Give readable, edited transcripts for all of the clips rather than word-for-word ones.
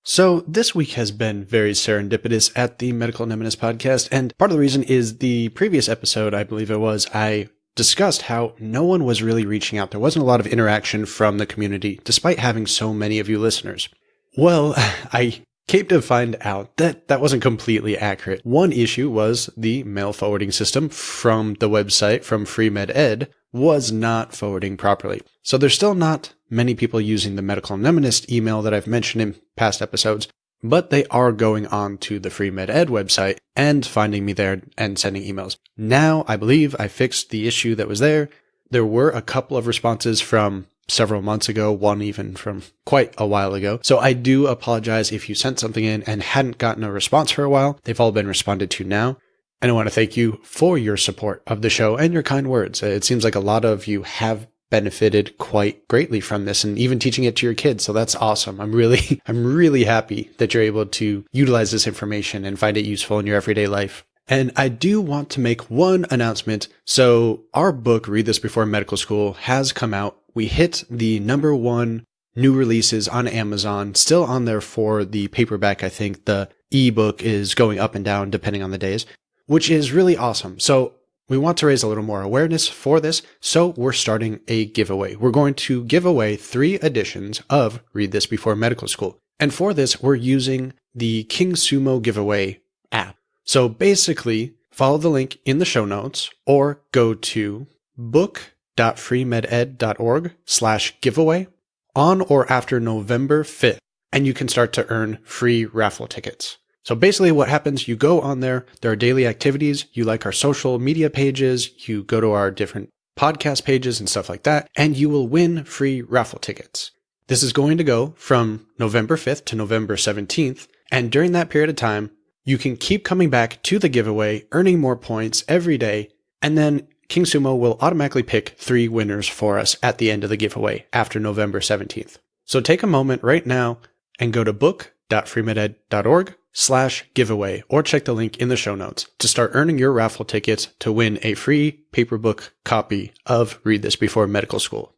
So this week has been very serendipitous at the Medical Nemesis podcast, and part of the reason is the previous episode, I believe it was, I discussed how no one was really reaching out. There wasn't a lot of interaction from the community, despite having so many of you listeners. Well, I came to find out that that wasn't completely accurate. One issue was the mail forwarding system from the website from FreeMedEd was not forwarding properly. So there's still not many people using the Medical Nemesis email that I've mentioned in past episodes, but they are going on to the FreeMedEd website and finding me there and sending emails. Now, I believe I fixed the issue that was there. There were a couple of responses from several months ago, one even from quite a while ago. So I do apologize if you sent something in and hadn't gotten a response for a while. They've all been responded to now. And I want to thank you for your support of the show and your kind words. It seems like a lot of you have benefited quite greatly from this and even teaching it to your kids. So that's awesome. I'm really happy that you're able to utilize this information and find it useful in your everyday life. And I do want to make one announcement. So our book, Read This Before Medical School, has come out. We hit the #1 new releases on Amazon, still on there for the paperback. I think the ebook is going up and down depending on the days, which is really awesome. So we want to raise a little more awareness for this. So we're starting a giveaway. We're going to give away 3 editions of Read This Before Medical School. And for this, we're using the King Sumo giveaway app. So basically, follow the link in the show notes or go to book.freemeded.org/giveaway on or after November 5th, and you can start to earn free raffle tickets. So basically what happens, you go on there are daily activities, you like our social media pages, you go to our different podcast pages and stuff like that, and you will win free raffle tickets. This is going to go from November 5th to November 17th, and during that period of time, you can keep coming back to the giveaway, earning more points every day, and then King Sumo will automatically pick 3 winners for us at the end of the giveaway after November 17th. So take a moment right now and go to book.freemeded.org/giveaway or check the link in the show notes to start earning your raffle tickets to win a free paperback copy of Read This Before Medical School.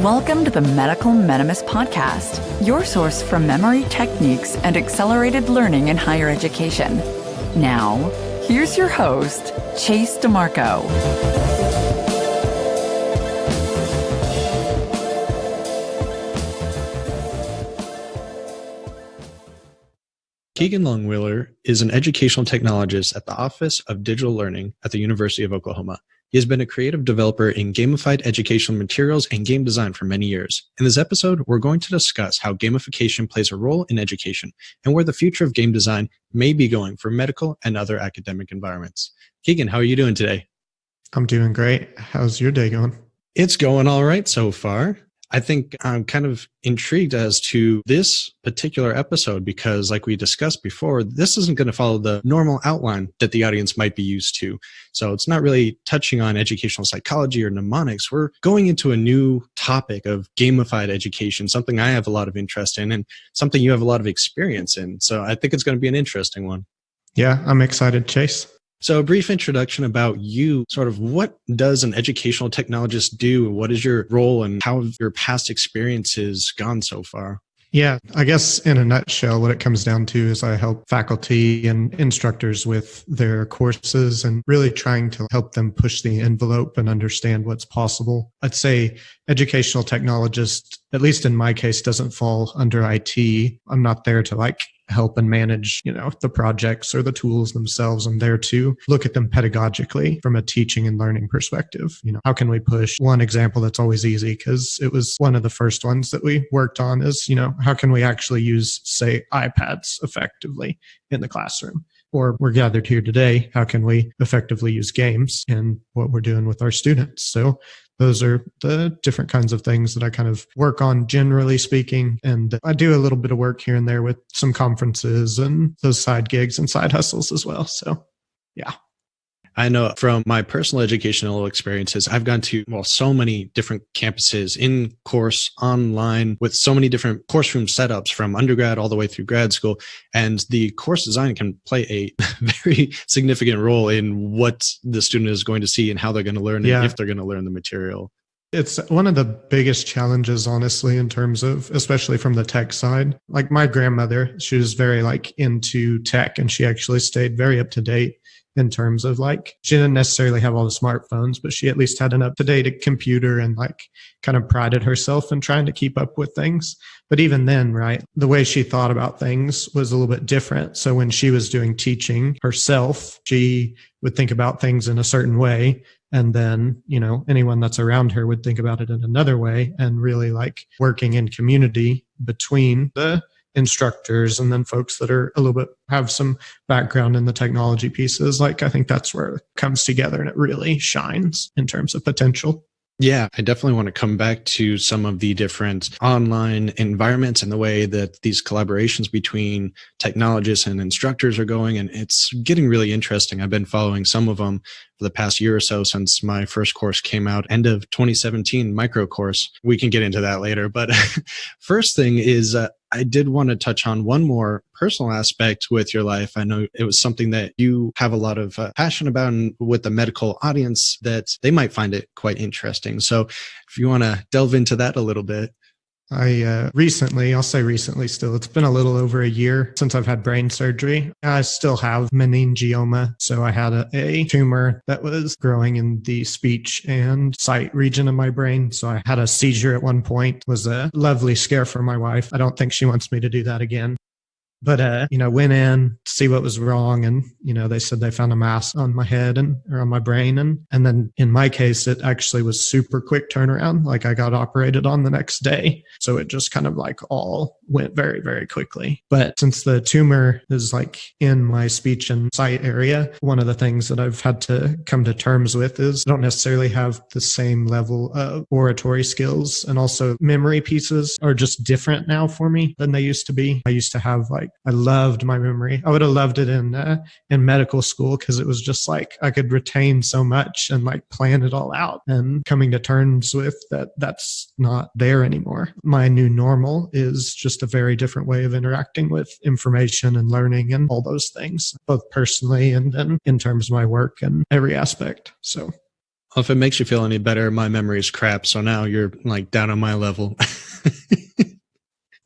Welcome to the Medical Nemesis podcast, your source for memory techniques and accelerated learning in higher education. Now, here's your host, Chase DeMarco. Keegan Long-Wheeler is an educational technologist at the Office of Digital Learning at the University of Oklahoma. He has been a creative developer in gamified educational materials and game design for many years. In this episode, we're going to discuss how gamification plays a role in education and where the future of game design may be going for medical and other academic environments. Keegan, how are you doing today? I'm doing great. How's your day going? It's going all right so far. I think I'm kind of intrigued as to this particular episode because, like we discussed before, this isn't going to follow the normal outline that the audience might be used to. So it's not really touching on educational psychology or mnemonics. We're going into a new topic of gamified education, something I have a lot of interest in and something you have a lot of experience in. So I think it's going to be an interesting one. Yeah, I'm excited, Chase. So a brief introduction about you, sort of what does an educational technologist do? What is your role and how have your past experiences gone so far? Yeah, I guess in a nutshell, what it comes down to is I help faculty and instructors with their courses and really trying to help them push the envelope and understand what's possible. I'd say educational technologist, at least in my case, doesn't fall under IT. I'm not there to help and manage, the projects or the tools themselves. I'm there to look at them pedagogically from a teaching and learning perspective. How can we push? One example that's always easy because it was one of the first ones that we worked on is, how can we actually use, say, iPads effectively in the classroom? Or we're gathered here today, how can we effectively use games in what we're doing with our students? So those are the different kinds of things that I kind of work on, generally speaking. And I do a little bit of work here and there with some conferences and those side gigs and side hustles as well. So, yeah. I know from my personal educational experiences, I've gone to, so many different campuses in course, online, with so many different course room setups from undergrad all the way through grad school. And the course design can play a very significant role in what the student is going to see and how they're going to learn and if they're going to learn the material. It's one of the biggest challenges, honestly, in terms of, especially from the tech side. Like my grandmother, she was very into tech, and she actually stayed very up to date in terms of she didn't necessarily have all the smartphones, but she at least had an up to date computer and kind of prided herself in trying to keep up with things. But even then, right, the way she thought about things was a little bit different. So when she was doing teaching herself, she would think about things in a certain way. And then, anyone that's around her would think about it in another way, and really working in community between the instructors and then folks that are a little bit have some background in the technology pieces. I think that's where it comes together and it really shines in terms of potential. Yeah, I definitely want to come back to some of the different online environments and the way that these collaborations between technologists and instructors are going. And it's getting really interesting. I've been following some of them for the past year or so since my first course came out, end of 2017, micro course. We can get into that later. But first thing is, I did want to touch on one more personal aspect with your life. I know it was something that you have a lot of passion about, and with the medical audience that they might find it quite interesting. So if you want to delve into that a little bit. I'll say recently still, it's been a little over a year since I've had brain surgery. I still have meningioma. So I had a tumor that was growing in the speech and sight region of my brain. So I had a seizure at one point. It was a lovely scare for my wife. I don't think she wants me to do that again. But, went in to see what was wrong. And, they said they found a mass on my head or on my brain. And then in my case, it actually was super quick turnaround. I got operated on the next day. So it just kind of all went very, very quickly. But since the tumor is in my speech and sight area, one of the things that I've had to come to terms with is I don't necessarily have the same level of oratory skills, and also memory pieces are just different now for me than they used to be. I used to have I loved my memory. I would have loved it in medical school, because it was just I could retain so much and plan it all out, and coming to terms with that's not there anymore. My new normal is just a very different way of interacting with information and learning and all those things, both personally and then in terms of my work and every aspect. So, well, if it makes you feel any better, my memory is crap. So now you're down on my level.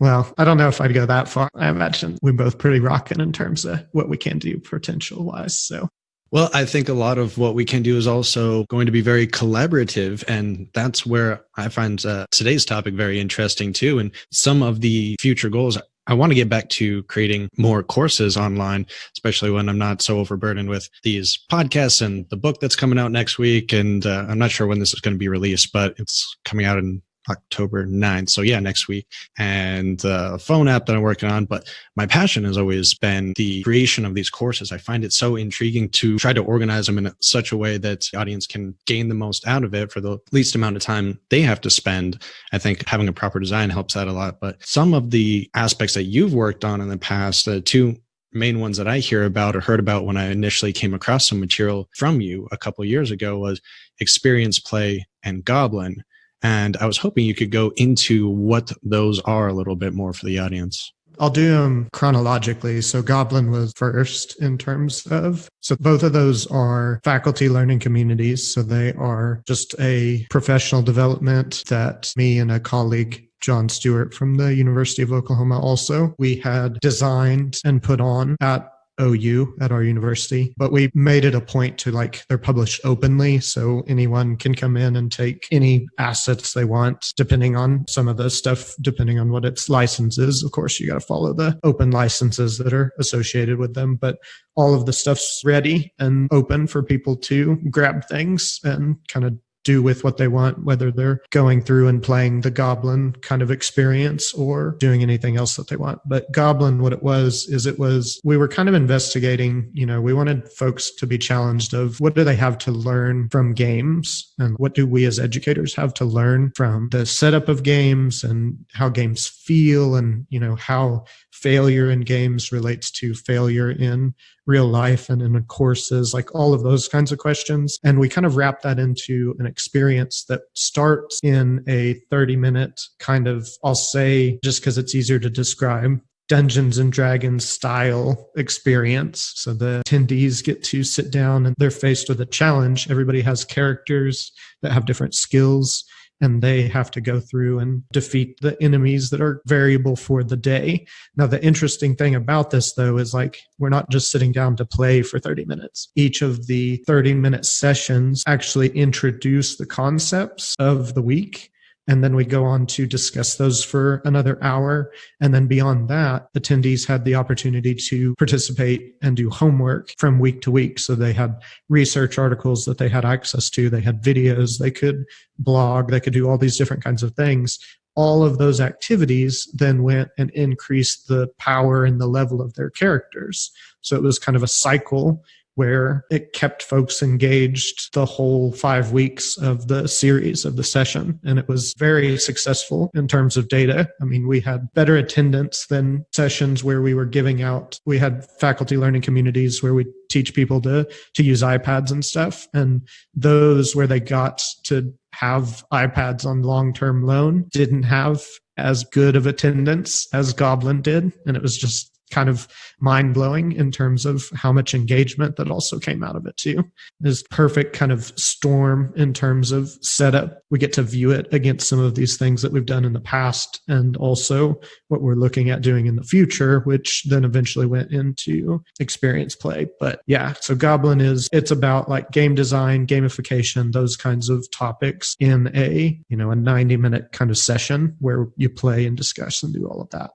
Well, I don't know if I'd go that far. I imagine we're both pretty rocking in terms of what we can do potential-wise. So, well, I think a lot of what we can do is also going to be very collaborative. And that's where I find today's topic very interesting too. And some of the future goals, I want to get back to creating more courses online, especially when I'm not so overburdened with these podcasts and the book that's coming out next week. And I'm not sure when this is going to be released, but it's coming out in October 9th. So yeah, next week. And a phone app that I'm working on. But my passion has always been the creation of these courses. I find it so intriguing to try to organize them in such a way that the audience can gain the most out of it for the least amount of time they have to spend. I think having a proper design helps out a lot. But some of the aspects that you've worked on in the past, the two main ones that I hear about or heard about when I initially came across some material from you a couple of years ago was experience play and Goblin. And I was hoping you could go into what those are a little bit more for the audience. I'll do them chronologically. So Goblin was first in terms of, so both of those are faculty learning communities. So they are just a professional development that me and a colleague, John Stewart from the University of Oklahoma also, we had designed and put on at OU at our university, but we made it a point to they're published openly. So anyone can come in and take any assets they want, depending on some of the stuff, depending on what its license is. Of course, you got to follow the open licenses that are associated with them, but all of the stuff's ready and open for people to grab things and kind of do with what they want, whether they're going through and playing the Goblin kind of experience or doing anything else that they want. But Goblin, what it was, we were kind of investigating, we wanted folks to be challenged of what do they have to learn from games, and what do we as educators have to learn from the setup of games and how games feel, and, how failure in games relates to failure in real life and in courses, like all of those kinds of questions. And we kind of wrap that into an experience that starts in a 30-minute kind of, I'll say, just because it's easier to describe, Dungeons and Dragons style experience. So the attendees get to sit down and they're faced with a challenge. Everybody has characters that have different skills, and they have to go through and defeat the enemies that are variable for the day. Now, the interesting thing about this, though, is like we're not just sitting down to play for 30 minutes. Each of the 30-minute sessions actually introduce the concepts of the week. And then we go on to discuss those for another hour. And then beyond that, attendees had the opportunity to participate and do homework from week to week. So they had research articles that they had access to. They had videos. They could blog. They could do all these different kinds of things. All of those activities then went and increased the power and the level of their characters. So it was kind of a cycle where it kept folks engaged the whole 5 weeks of the series of the session. And it was very successful in terms of data. I mean, we had better attendance than sessions where we were giving out. We had faculty learning communities where we teach people to use iPads and stuff. And those where they got to have iPads on long-term loan didn't have as good of attendance as Goblin did. And it was just kind of mind-blowing in terms of how much engagement that also came out of it too. This perfect kind of storm in terms of setup. We get to view it against some of these things that we've done in the past and also what we're looking at doing in the future, which then eventually went into experience play. But yeah, so Goblin it's about like game design, gamification, those kinds of topics in a 90-minute kind of session where you play and discuss and do all of that.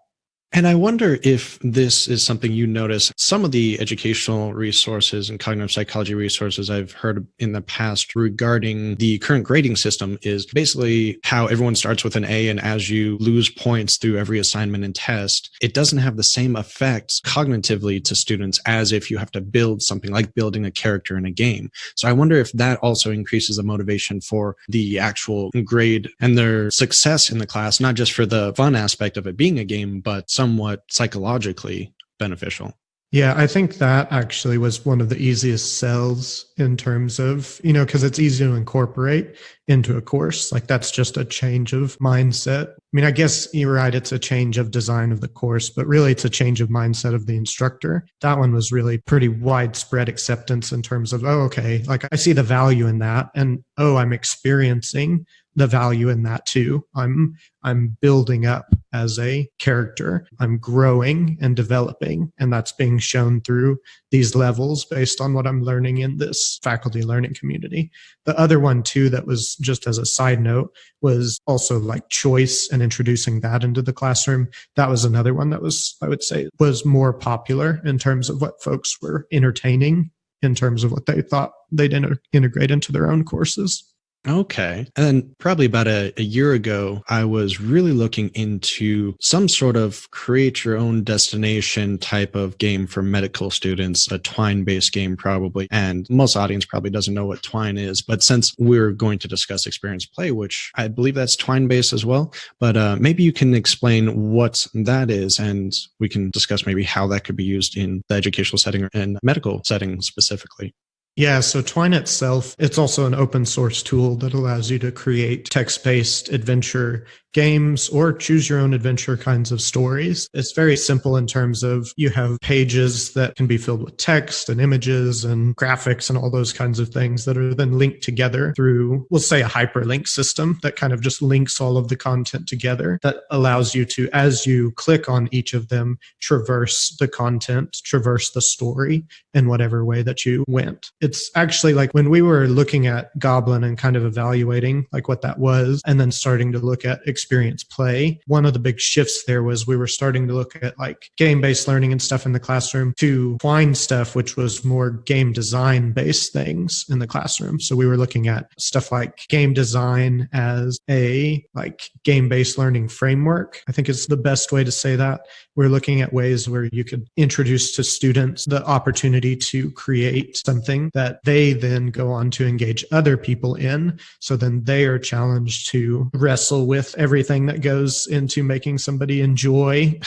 And I wonder if this is something you notice. Some of the educational resources and cognitive psychology resources I've heard in the past regarding the current grading system is basically how everyone starts with an A, and as you lose points through every assignment and test, it doesn't have the same effects cognitively to students as if you have to build something like building a character in a game. So I wonder if that also increases the motivation for the actual grade and their success in the class, not just for the fun aspect of it being a game, but somewhat psychologically beneficial. Yeah, I think that actually was one of the easiest sells in terms of, because it's easy to incorporate into a course. Like that's just a change of mindset. I mean, I guess you're right. It's a change of design of the course, but really it's a change of mindset of the instructor. That one was really pretty widespread acceptance in terms of, oh, okay, like I see the value in that. And oh, I'm experiencing the value in that too. I'm building up as a character. I'm growing and developing, and that's being shown through these levels based on what I'm learning in this faculty learning community. The other one too, that was just as a side note, was also like choice and introducing that into the classroom. That was another one that was, I would say, was more popular in terms of what folks were entertaining in terms of what they thought they'd integrate into their own courses. Okay. And then probably about a year ago, I was really looking into some sort of create your own destination type of game for medical students, a Twine-based game probably. And most audience probably doesn't know what Twine is. But since we're going to discuss experience play, which I believe that's Twine-based as well, but maybe you can explain what that is, and we can discuss maybe how that could be used in the educational setting and medical setting specifically. Yeah, so Twine itself, it's also an open source tool that allows you to create text-based adventure games or choose your own adventure kinds of stories. It's very simple in terms of you have pages that can be filled with text and images and graphics and all those kinds of things that are then linked together through, we'll say, a hyperlink system that kind of just links all of the content together that allows you to, as you click on each of them, traverse the content, traverse the story in whatever way that you went. It's actually like when we were looking at Goblin and kind of evaluating like what that was, and then starting to look at experience play, one of the big shifts there was we were starting to look at like game-based learning and stuff in the classroom to Twine stuff, which was more game design-based things in the classroom. So we were looking at stuff like game design as a like game-based learning framework, I think is the best way to say that. We're looking at ways where you could introduce to students the opportunity to create something that they then go on to engage other people in. So then they are challenged to wrestle with every everything that goes into making somebody enjoy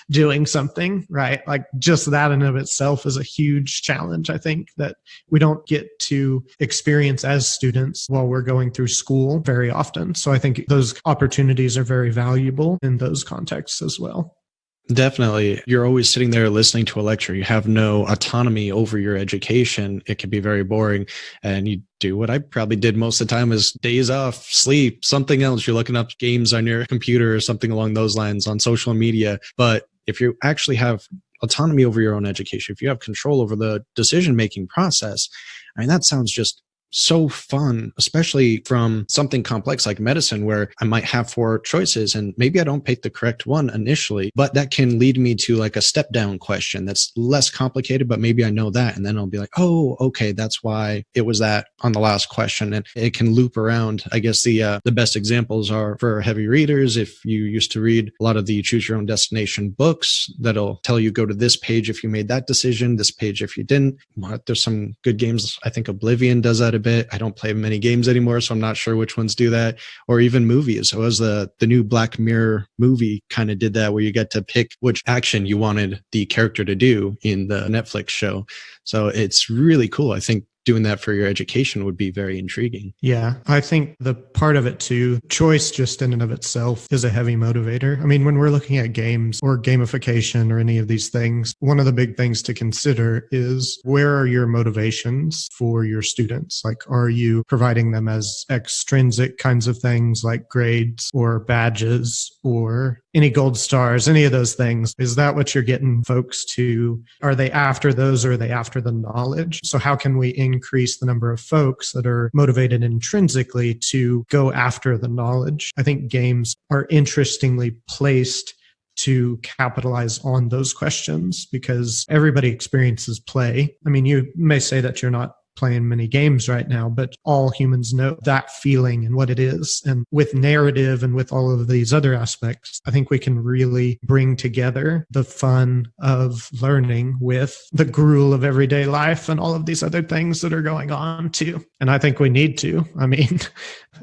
doing something, right? Like just that in of itself is a huge challenge, I think, that we don't get to experience as students while we're going through school very often. So I think those opportunities are very valuable in those contexts as well. Definitely. You're always sitting there listening to a lecture. You have no autonomy over your education. It can be very boring. And you do what I probably did most of the time is days off, sleep, something else. You're looking up games on your computer or something along those lines on social media. But if you actually have autonomy over your own education, if you have control over the decision-making process, I mean, that sounds just so fun, especially from something complex like medicine, where I might have 4 choices and maybe I don't pick the correct one initially, but that can lead me to like a step down question that's less complicated, but maybe I know that. And then I'll be like, oh, okay, that's why it was that on the last question. And it can loop around. I guess the best examples are for heavy readers. If you used to read a lot of the choose your own destination books, that'll tell you go to this page if you made that decision, this page if you didn't. There's some good games. I think Oblivion does that a bit. I don't play many games anymore, so I'm not sure which ones do that, or even movies. So as the new Black Mirror movie kind of did that, where you get to pick which action you wanted the character to do in the Netflix show. So it's really cool. I think doing that for your education would be very intriguing. Yeah, I think the part of it too, choice just in and of itself is a heavy motivator. I mean, when we're looking at games or gamification or any of these things, one of the big things to consider is where are your motivations for your students? Like, are you providing them as extrinsic kinds of things like grades or badges or any gold stars, any of those things? Is that what you're getting folks to? Are they after those or are they after the knowledge? So how can we increase the number of folks that are motivated intrinsically to go after the knowledge? I think games are interestingly placed to capitalize on those questions because everybody experiences play. I mean, you may say that you're not playing many games right now, but all humans know that feeling and what it is. And with narrative and with all of these other aspects, I think we can really bring together the fun of learning with the gruel of everyday life and all of these other things that are going on too. And I think we need to, I mean,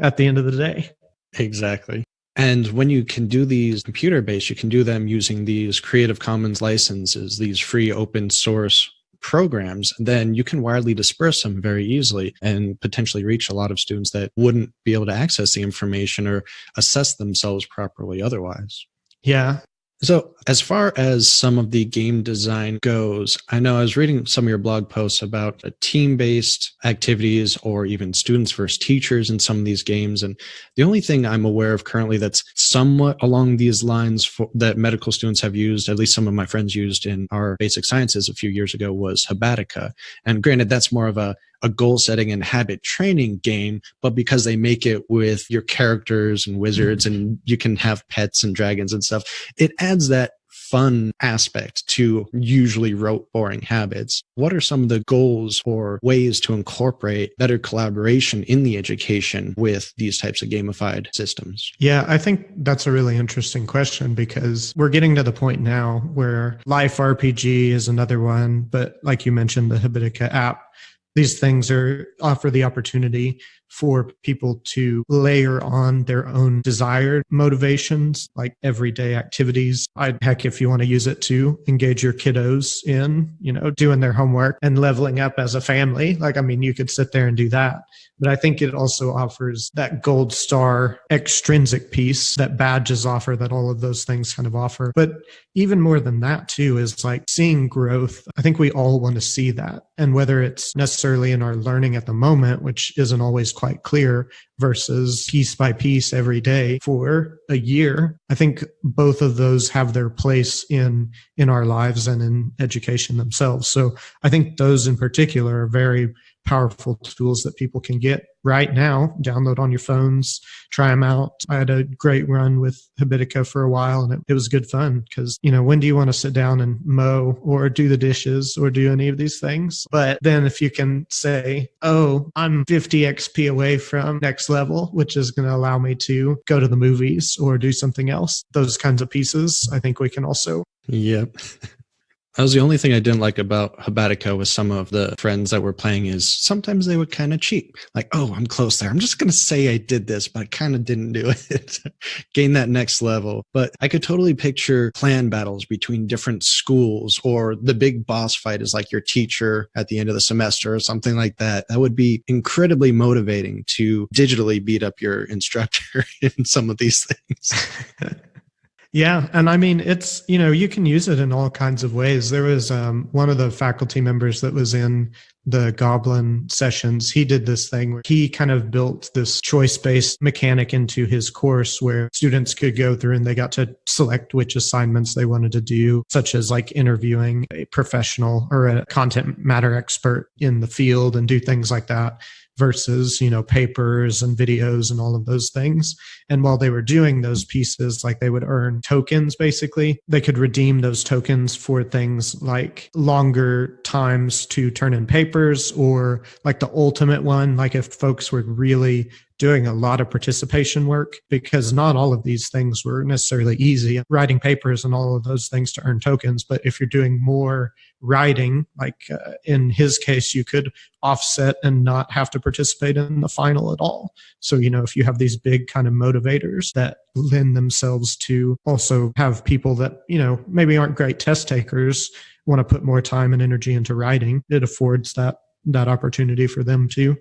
at the end of the day. Exactly. And when you can do these computer-based, you can do them using these Creative Commons licenses, these free open source programs, then you can widely disperse them very easily and potentially reach a lot of students that wouldn't be able to access the information or assess themselves properly otherwise. Yeah. So as far as some of the game design goes, I know I was reading some of your blog posts about team-based activities or even students versus teachers in some of these games. And the only thing I'm aware of currently that's somewhat along these lines that medical students have used, at least some of my friends used in our basic sciences a few years ago, was Habatica. And granted, that's more of a goal setting and habit training game, but because they make it with your characters and wizards and you can have pets and dragons and stuff, it adds that fun aspect to usually rote, boring habits. What are some of the goals or ways to incorporate better collaboration in the education with these types of gamified systems? Yeah, I think that's a really interesting question because we're getting to the point now where Life RPG is another one, but like you mentioned, the Habitica app, these things offer the opportunity for people to layer on their own desired motivations, like everyday activities. Heck, if you want to use it to engage your kiddos in, doing their homework and leveling up as a family, you could sit there and do that. But I think it also offers that gold star extrinsic piece that badges offer, that all of those things kind of offer. But even more than that too is like seeing growth. I think we all want to see that. And whether it's necessarily in our learning at the moment, which isn't always quite clear, versus piece by piece every day for a year, I think both of those have their place in our lives and in education themselves. So I think those in particular are very powerful tools that people can get right now, download on your phones, try them out. I had a great run with Habitica for a while and it was good fun because, when do you want to sit down and mow or do the dishes or do any of these things? But then if you can say, oh, I'm 50 XP away from next level, which is going to allow me to go to the movies or do something else, those kinds of pieces, I think we can also. Yep. That was the only thing I didn't like about Habatica with some of the friends that were playing is sometimes they would kind of cheat. Like, oh, I'm close there. I'm just going to say I did this, but I kind of didn't do it. Gain that next level. But I could totally picture clan battles between different schools, or the big boss fight is like your teacher at the end of the semester or something like that. That would be incredibly motivating to digitally beat up your instructor in some of these things. Yeah. And I mean, it's, you can use it in all kinds of ways. There was one of the faculty members that was in the GOBLIN sessions. He did this thing where he kind of built this choice-based mechanic into his course where students could go through and they got to select which assignments they wanted to do, such as like interviewing a professional or a content matter expert in the field and do things like that, versus, papers and videos and all of those things. And while they were doing those pieces, like they would earn tokens, basically, they could redeem those tokens for things like longer times to turn in papers, or like the ultimate one, like if folks were really doing a lot of participation work, because not all of these things were necessarily easy, writing papers and all of those things to earn tokens. But if you're doing more writing, like in his case, you could offset and not have to participate in the final at all. So, if you have these big kind of motivators that lend themselves to also have people that, maybe aren't great test takers, want to put more time and energy into writing, it affords that opportunity for them too.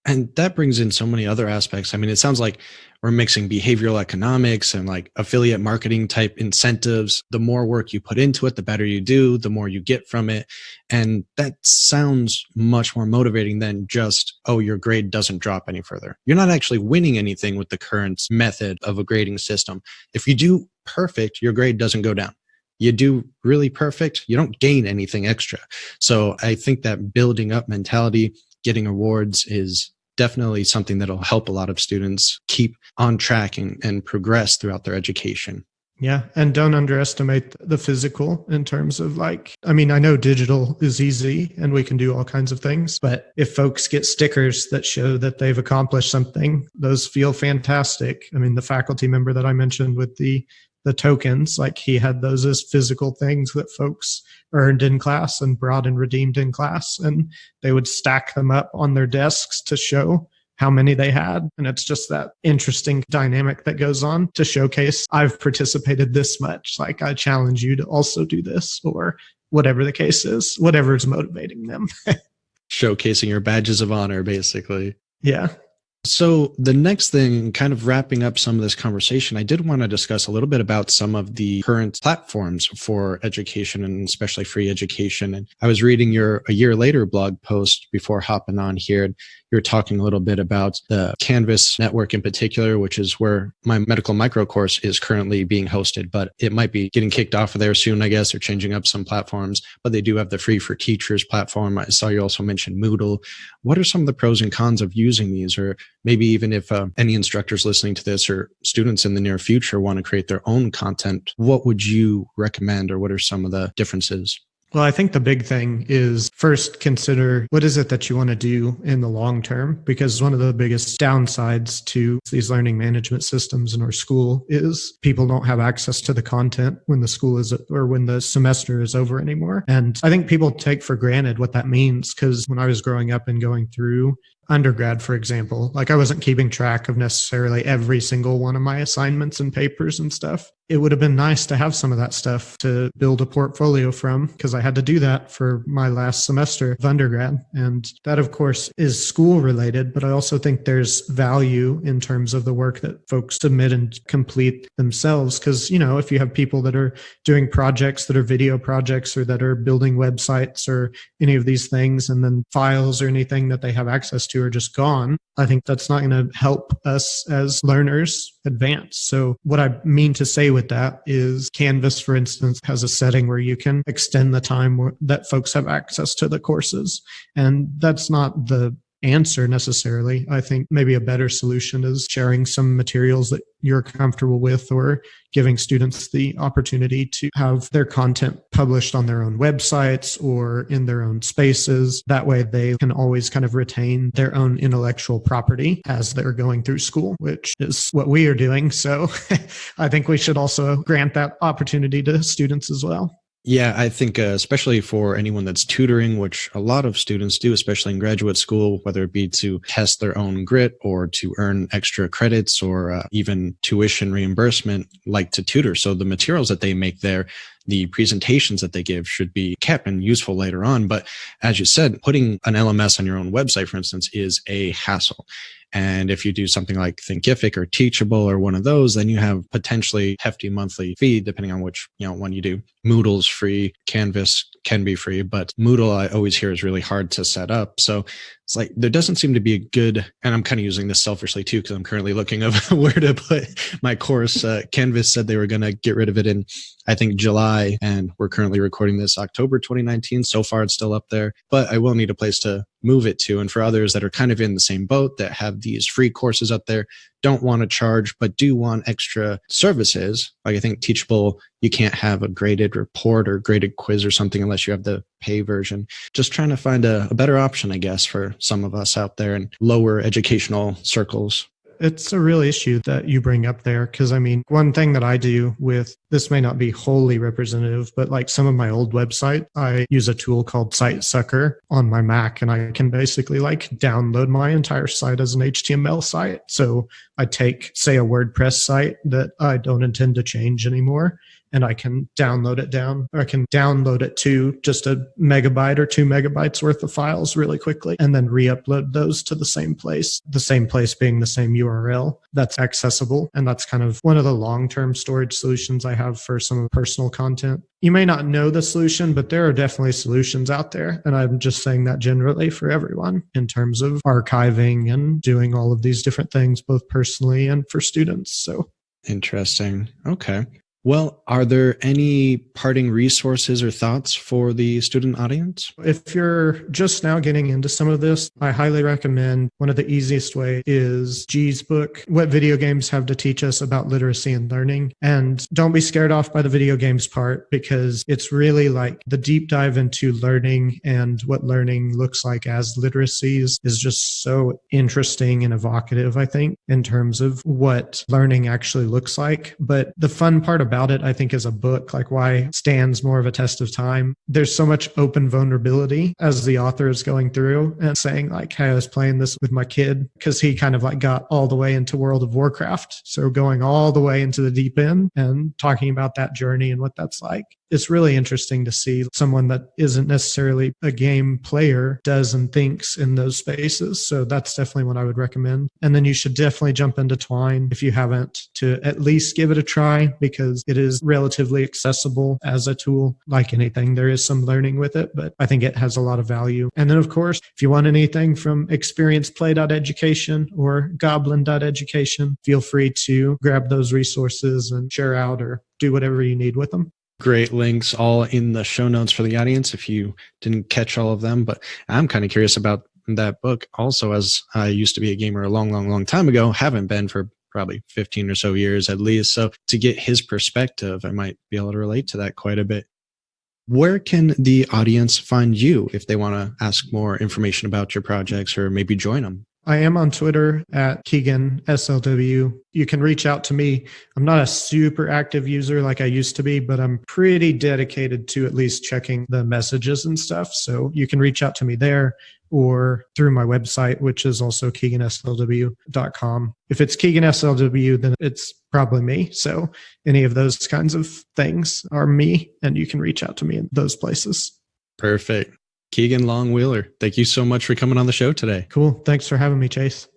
And that brings in so many other aspects. I mean, it sounds like we're mixing behavioral economics and like affiliate marketing type incentives. The more work you put into it, the better you do, the more you get from it. And that sounds much more motivating than just, oh, your grade doesn't drop any further. You're not actually winning anything with the current method of a grading system. If you do perfect, your grade doesn't go down. You do really perfect, you don't gain anything extra. So I think that building up mentality, getting awards is definitely something that'll help a lot of students keep on track and progress throughout their education. Yeah. And don't underestimate the physical in terms of I know digital is easy and we can do all kinds of things, but if folks get stickers that show that they've accomplished something, those feel fantastic. I mean, the faculty member that I mentioned with the tokens, like he had those as physical things that folks earned in class and brought and redeemed in class. And they would stack them up on their desks to show how many they had. And it's just that interesting dynamic that goes on to showcase, I've participated this much. Like, I challenge you to also do this, or whatever the case is, whatever's motivating them. Showcasing your badges of honor, basically. Yeah. So the next thing, kind of wrapping up some of this conversation, I did want to discuss a little bit about some of the current platforms for education and especially free education. And I was reading your A Year Later blog post before hopping on here. You were talking a little bit about the Canvas network in particular, which is where my medical micro course is currently being hosted, but it might be getting kicked off of there soon, I guess. They're changing up some platforms, but they do have the Free for Teachers platform. I saw you also mention Moodle. What are some of the pros and cons of using these? Or maybe even if any instructors listening to this or students in the near future want to create their own content, what would you recommend, or what are some of the differences? Well, I think the big thing is first consider what is it that you want to do in the long term, because one of the biggest downsides to these learning management systems in our school is people don't have access to the content when the school is, or when the semester is over anymore. And I think people take for granted what that means, because when I was growing up and going through undergrad, for example, like I wasn't keeping track of necessarily every single one of my assignments and papers and stuff. It would have been nice to have some of that stuff to build a portfolio from, because I had to do that for my last semester of undergrad. And that, of course, is school related, but I also think there's value in terms of the work that folks submit and complete themselves. Because, if you have people that are doing projects that are video projects, or that are building websites or any of these things, and then files or anything that they have access to are just gone, I think that's not going to help us as learners advance. So what I mean to say with that is Canvas, for instance, has a setting where you can extend the time that folks have access to the courses. And that's not the answer necessarily. I think maybe a better solution is sharing some materials that you're comfortable with, or giving students the opportunity to have their content published on their own websites or in their own spaces. That way they can always kind of retain their own intellectual property as they're going through school, which is what we are doing. So I think we should also grant that opportunity to students as well. Yeah, I think especially for anyone that's tutoring, which a lot of students do, especially in graduate school, whether it be to test their own grit or to earn extra credits or even tuition reimbursement, like to tutor. So the materials that they make there, the presentations that they give should be kept and useful later on. But as you said, putting an LMS on your own website, for instance, is a hassle. And if you do something like Thinkific or Teachable or one of those, then you have potentially hefty monthly fee, depending on which, one you do. Moodle's free, Canvas can be free, but Moodle I always hear is really hard to set up. So it's like, there doesn't seem to be a good, and I'm kind of using this selfishly too, because I'm currently looking of where to put my course. Canvas said they were going to get rid of it in, I think, July, and we're currently recording this October 2019. So far, it's still up there, but I will need a place to move it to. And for others that are kind of in the same boat that have these free courses up there, don't want to charge, but do want extra services. Like I think Teachable, you can't have a graded report or graded quiz or something unless you have the pay version. Just trying to find a better option, I guess, for some of us out there in lower educational circles. It's a real issue that you bring up there. Because one thing that I do with this may not be wholly representative, but like some of my old website, I use a tool called SiteSucker on my Mac, and I can basically like download my entire site as an HTML site. So I take, say, a WordPress site that I don't intend to change anymore, and I can download it down. Or I can download it to just a megabyte or 2 megabytes worth of files really quickly, and then re-upload those to the same place being the same URL that's accessible. And that's kind of one of the long-term storage solutions I have for some of the personal content. You may not know the solution, but there are definitely solutions out there. And I'm just saying that generally for everyone in terms of archiving and doing all of these different things, both personally and for students. So interesting. Okay. Well, are there any parting resources or thoughts for the student audience? If you're just now getting into some of this, I highly recommend one of the easiest way is G's book, What Video Games Have to Teach Us About Literacy and Learning. And don't be scared off by the video games part, because it's really like the deep dive into learning and what learning looks like as literacies is just so interesting and evocative, I think, in terms of what learning actually looks like. But the fun part about it, I think, as a book, like why it stands more of a test of time. There's so much open vulnerability as the author is going through and saying like, hey, I was playing this with my kid, because he kind of like got all the way into World of Warcraft. So going all the way into the deep end and talking about that journey and what that's like. It's really interesting to see someone that isn't necessarily a game player does and thinks in those spaces. So that's definitely what I would recommend. And then you should definitely jump into Twine if you haven't, to at least give it a try, because it is relatively accessible as a tool. Like anything, there is some learning with it, but I think it has a lot of value. And then, of course, if you want anything from experienceplay.education or goblin.education, feel free to grab those resources and share out or do whatever you need with them. Great links all in the show notes for the audience if you didn't catch all of them. But I'm kind of curious about that book also, as I used to be a gamer a long time ago, haven't been for probably 15 or so years at least. So to get his perspective, I might be able to relate to that quite a bit. Where can the audience find you if they want to ask more information about your projects or maybe join them? I am on Twitter at Keegan SLW. You can reach out to me. I'm not a super active user like I used to be, but I'm pretty dedicated to at least checking the messages and stuff. So you can reach out to me there or through my website, which is also KeeganSLW.com. If it's Keegan SLW, then it's probably me. So any of those kinds of things are me, and you can reach out to me in those places. Perfect. Keegan Long-Wheeler, thank you so much for coming on the show today. Cool. Thanks for having me, Chase.